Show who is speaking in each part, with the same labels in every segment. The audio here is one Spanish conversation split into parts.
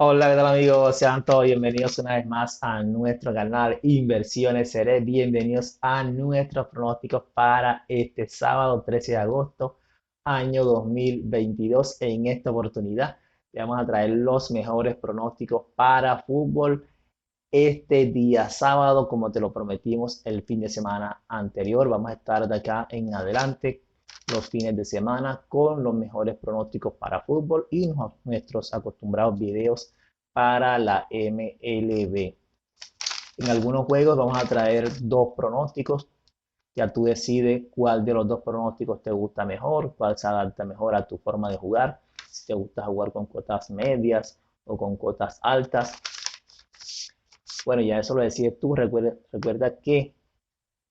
Speaker 1: Hola, ¿qué tal amigos? Sean todos bienvenidos una vez más a nuestro canal Inversiones Seré. Bienvenidos a nuestros pronósticos para este sábado 13 de agosto, año 2022. En esta oportunidad te vamos a traer los mejores pronósticos para fútbol este día sábado, como te lo prometimos el fin de semana anterior. Vamos a estar de acá en adelante los fines de semana con los mejores pronósticos para fútbol y nuestros acostumbrados videos para la MLB. En algunos juegos vamos a traer dos pronósticos. Ya tú decides cuál de los dos pronósticos te gusta mejor, cuál se adapta mejor a tu forma de jugar. Si te gusta jugar con cotas medias o con cotas altas. Bueno, ya eso lo decides tú. Recuerda que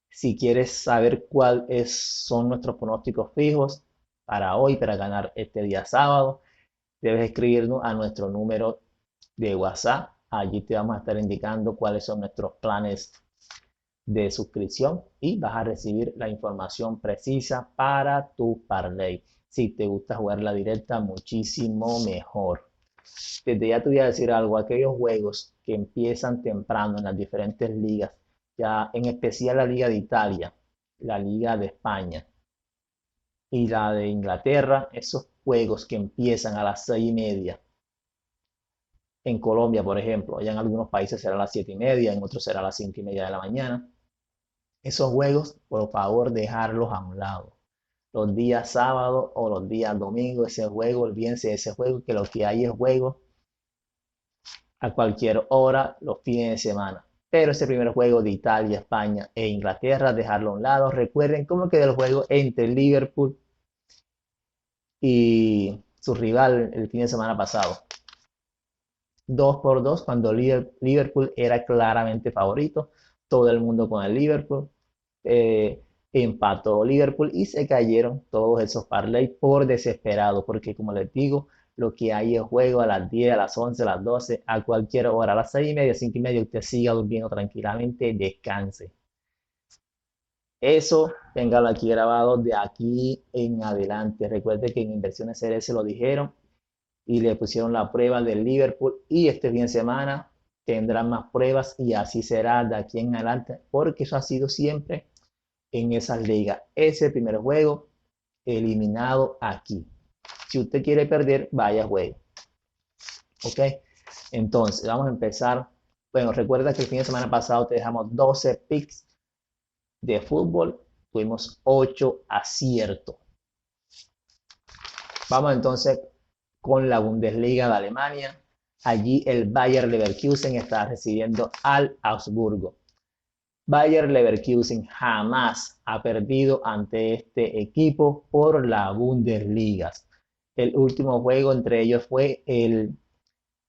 Speaker 1: si quieres saber cuáles son nuestros pronósticos fijos para hoy, para ganar este día sábado, debes escribirnos a nuestro número de WhatsApp. Allí te vamos a estar indicando cuáles son nuestros planes de suscripción y vas a recibir la información precisa para tu parlay. Si te gusta jugar la directa, muchísimo mejor. Desde ya te voy a decir algo, aquellos juegos que empiezan temprano en las diferentes ligas, ya en especial la Liga de Italia, la Liga de España y la de Inglaterra, esos juegos que empiezan a las 6:30, en Colombia, por ejemplo, ya en algunos países será a las 7:30, en otros será a las 5:30 de la mañana. Esos juegos, por favor, dejarlos a un lado. Los días sábados o los días domingos, ese juego, olvídense de ese juego, que lo que hay es juego a cualquier hora los fines de semana. Pero ese primer juego de Italia, España e Inglaterra, dejarlo a un lado. Recuerden cómo quedó el juego entre Liverpool y su rival el fin de semana pasado. 2-2 cuando Liverpool era claramente favorito. Todo el mundo con el Liverpool. Empató Liverpool y se cayeron todos esos parlay por desesperado, porque como les digo, lo que hay es juego a las 10, a las 11, a las 12, a cualquier hora, a las 6:30, 5:30, usted siga durmiendo tranquilamente, descanse. Eso, téngalo aquí grabado de aquí en adelante. Recuerde que en Inversiones CRS lo dijeron y le pusieron la prueba del Liverpool y este fin de semana tendrán más pruebas y así será de aquí en adelante, porque eso ha sido siempre en esas ligas. Ese primer juego eliminado aquí. Si usted quiere perder, vaya juego. ¿Ok? Entonces, vamos a empezar. Bueno, recuerda que el fin de semana pasado te dejamos 12 picks de fútbol. Tuvimos 8 aciertos. Vamos entonces con la Bundesliga de Alemania. Allí el Bayer Leverkusen está recibiendo al Augsburgo. Bayer Leverkusen jamás ha perdido ante este equipo por la Bundesliga. El último juego entre ellos fue el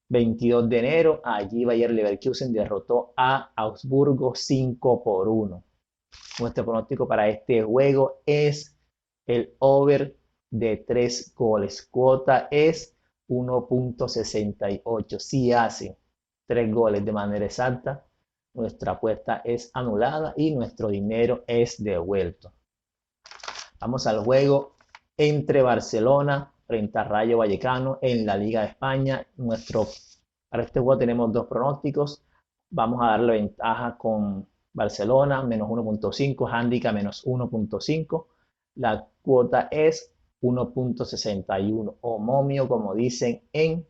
Speaker 1: 22 de enero. Allí Bayer Leverkusen derrotó a Augsburgo 5-1. Nuestro pronóstico para este juego es el over de 3 goles. Cuota es 1.68. Si hace 3 goles de manera exacta, nuestra apuesta es anulada y nuestro dinero es devuelto. Vamos al juego entre Barcelona frente a Rayo Vallecano en la Liga de España. Para este juego tenemos dos pronósticos. Vamos a darle ventaja con Barcelona, menos 1.5, handicap menos 1.5. La cuota es 1.61 o momio, como dicen en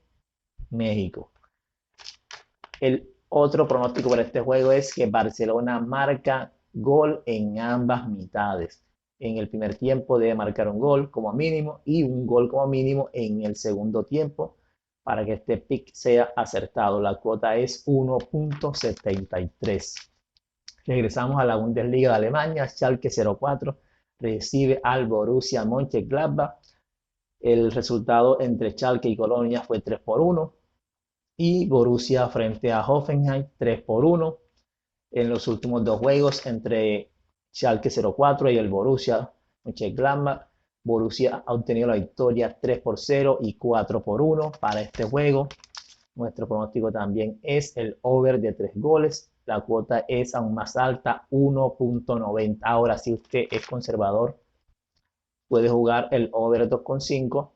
Speaker 1: México. El otro pronóstico para este juego es que Barcelona marca gol en ambas mitades. En el primer tiempo debe marcar un gol como mínimo y un gol como mínimo en el segundo tiempo para que este pick sea acertado. La cuota es 1.73. Regresamos a la Bundesliga de Alemania. Schalke 04 recibe al Borussia Mönchengladbach. El resultado entre Schalke y Colonia fue 3-1 y Borussia frente a Hoffenheim 3-1. En los últimos dos juegos entre Schalke 04 y el Borussia Mönchengladbach, Borussia ha obtenido la victoria 3-0 y 4-1 para este juego. Nuestro pronóstico también es el over de 3 goles. La cuota es aún más alta, 1.90. Ahora, si usted es conservador, puede jugar el over 2.5,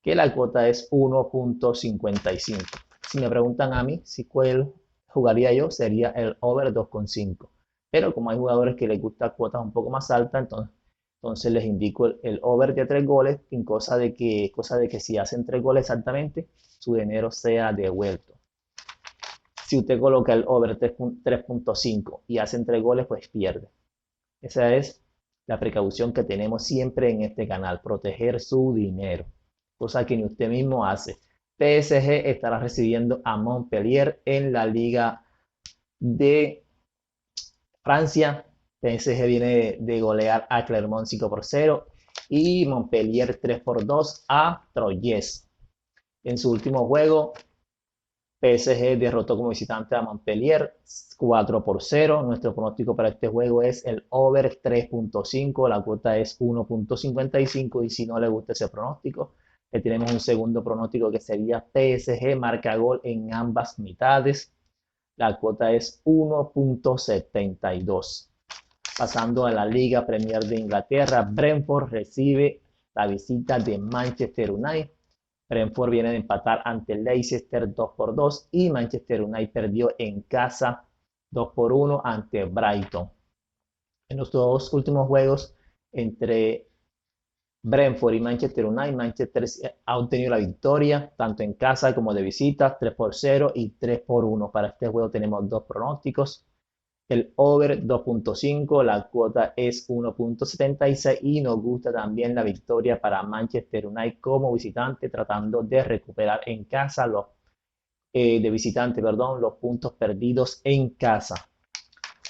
Speaker 1: que la cuota es 1.55. Si me preguntan a mí si cuál jugaría yo, sería el over 2,5. Pero como hay jugadores que les gusta cuotas un poco más altas, entonces les indico el over de 3 goles, en cosa de que si hacen 3 goles exactamente, su dinero sea devuelto. Si usted coloca el over 3,5 y hacen 3 goles, pues pierde. Esa es la precaución que tenemos siempre en este canal, proteger su dinero, cosa que ni usted mismo hace. PSG estará recibiendo a Montpellier en la Liga de Francia. PSG viene de golear a Clermont 5-0 y Montpellier 3-2 a Troyes. En su último juego, PSG derrotó como visitante a Montpellier 4-0. Nuestro pronóstico para este juego es el over 3,5. La cuota es 1,55. Y si no le gusta ese pronóstico, le tenemos un segundo pronóstico que sería PSG marca gol en ambas mitades. La cuota es 1,72. Pasando a la Liga Premier de Inglaterra, Brentford recibe la visita de Manchester United. Brentford viene de empatar ante Leicester 2-2 y Manchester United perdió en casa 2-1 ante Brighton. En los dos últimos juegos entre Brentford y Manchester United, Manchester ha obtenido la victoria tanto en casa como de visita, 3-0 y 3-1. Para este juego tenemos dos pronósticos. El over 2,5, la cuota es 1,76 y nos gusta también la victoria para Manchester United como visitante, tratando de recuperar en casa de visitante, perdón, los puntos perdidos en casa.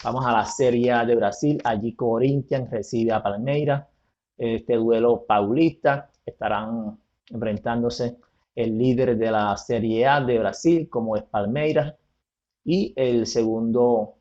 Speaker 1: Vamos a la Serie A de Brasil. Allí Corinthians recibe a Palmeiras. Este duelo paulista estarán enfrentándose el líder de la Serie A de Brasil, como es Palmeiras, y el segundo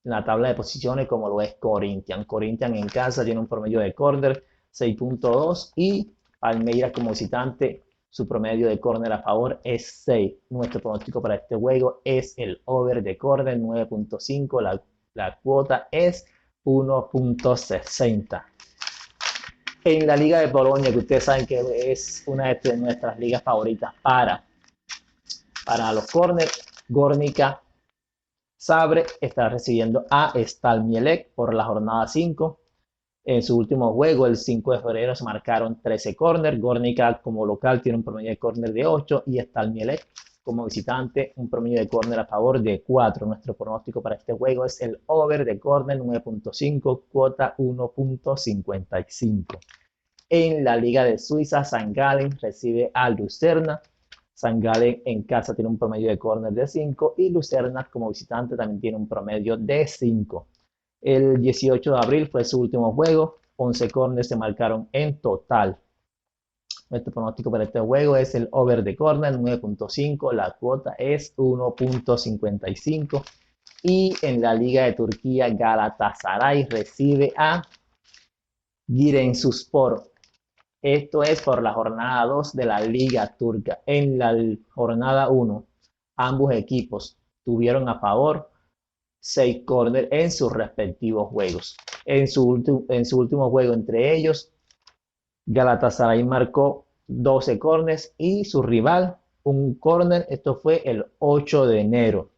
Speaker 1: en la tabla de posiciones, como lo es Corinthians. Corinthians en casa tiene un promedio de córner 6,2 y Palmeiras como visitante, su promedio de córner a favor es 6. Nuestro pronóstico para este juego es el over de córner 9,5. La cuota es 1,60. En la Liga de Polonia, que ustedes saben que es una de nuestras ligas favoritas para los córner, Górnica Zagreb está recibiendo a Stal Mielec por la jornada 5. En su último juego, el 5 de febrero, se marcaron 13 córner. Górnica como local tiene un promedio de córner de 8 y Stal Mielec como visitante un promedio de córner a favor de 4. Nuestro pronóstico para este juego es el over de córner 9,5, cuota 1,55. En la Liga de Suiza, St. Gallen recibe a Lucerna. St. Gallen en casa tiene un promedio de córner de 5 y Lucerna como visitante también tiene un promedio de 5. El 18 de abril fue su último juego, 11 córneres se marcaron en total. Nuestro pronóstico para este juego es el over de córner 9,5, la cuota es 1,55. Y en la Liga de Turquía, Galatasaray recibe a Giresunspor. Esto es por la jornada 2 de la Liga Turca. En la jornada 1, ambos equipos tuvieron a favor 6 córner en sus respectivos juegos. En su último juego entre ellos, Galatasaray marcó 12 córneres y su rival un córner. Esto fue el 8 de enero.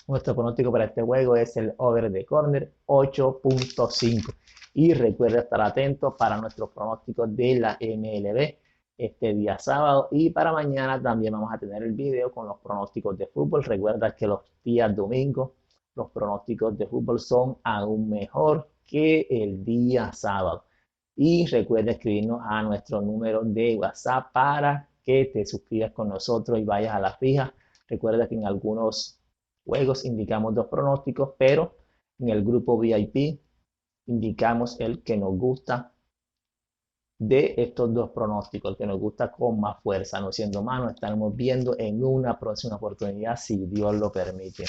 Speaker 1: Nuestro pronóstico para este juego es el over de córner 8,5. Y recuerda estar atento para nuestros pronósticos de la MLB este día sábado. Y para mañana también vamos a tener el video con los pronósticos de fútbol. Recuerda que los días domingos los pronósticos de fútbol son aún mejor que el día sábado. Y recuerda escribirnos a nuestro número de WhatsApp para que te suscribas con nosotros y vayas a la fija. Recuerda que en algunos juegos indicamos dos pronósticos, pero en el grupo VIP indicamos el que nos gusta de estos dos pronósticos, el que nos gusta con más fuerza. No siendo más, nos estaremos viendo en una próxima oportunidad, si Dios lo permite.